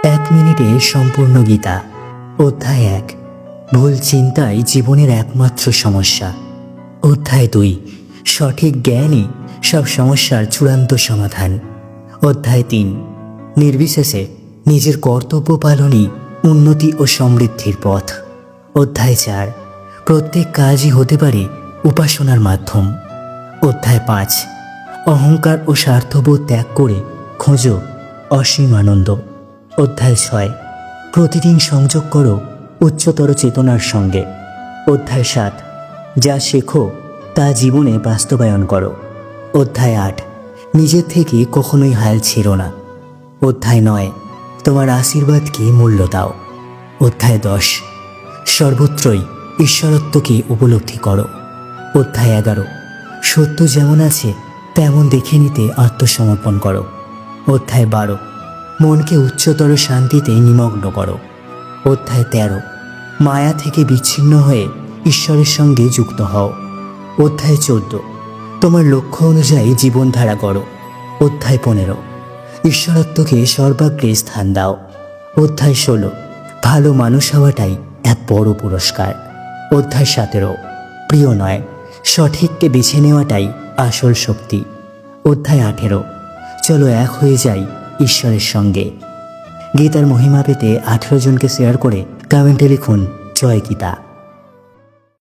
1 মিনিটে সম্পূর্ণ গীতা। অধ্যায় 1। ভুল চিন্তাই জীবনের একমাত্র সমস্যা। অধ্যায় 2। সঠিক জ্ঞানই সব সমস্যার চূড়ান্ত সমাধান। অধ্যায় 3। নির্বিশেষে নিজের কর্তব্য পালনই উন্নতি ও সমৃদ্ধির পথ। অধ্যায় 4। প্রত্যেক কাজই হতে পারে উপাসনার মাধ্যম। অধ্যায় 5। অহংকার ও স্বার্থবোধ ত্যাগ করে খোঁজো অসীম আনন্দ। অধ্যায় 6। প্রতিদিন সংযোগ করো উচ্চতর চেতনার সঙ্গে। অধ্যায় 7। যা শেখো তা জীবনে বাস্তবায়ন করো। অধ্যায় 8। নিজের থেকে কখনোই হাল ছেড়ো না। অধ্যায় 9। তোমার আশীর্বাদকে মূল্য দাও। অধ্যায় 10। সর্বত্রই ঈশ্বরত্বকে উপলব্ধি করো। অধ্যায় 11। সত্য যেমন আছে তেমন দেখে নিতে আত্মসমর্পণ করো। অধ্যায় 12। মনকে উচ্চতর শান্তিতে নিমগ্ন করো। অধ্যায় 13। মায়া থেকে বিচ্ছিন্ন হয়ে ঈশ্বরের সঙ্গে যুক্ত হও। অধ্যায় 14। তোমার লক্ষ্য অনুযায়ী জীবনধারা করো। অধ্যায় 15। ঈশ্বরত্বকে সর্বাগ্রে স্থান দাও। অধ্যায় 16। ভালো মানুষ হওয়াটাই এক বড় পুরস্কার। অধ্যায় 17। প্রিয় নয়, সঠিককে বেছে নেওয়াটাই আসল শক্তি। অধ্যায় 18। চলো এক হয়ে যাই ঈশ্বরের সঙ্গে। গীতার মহিমা পেতে 18 জনকে শেয়ার করে কমেন্টে লিখুন জয় গীতা।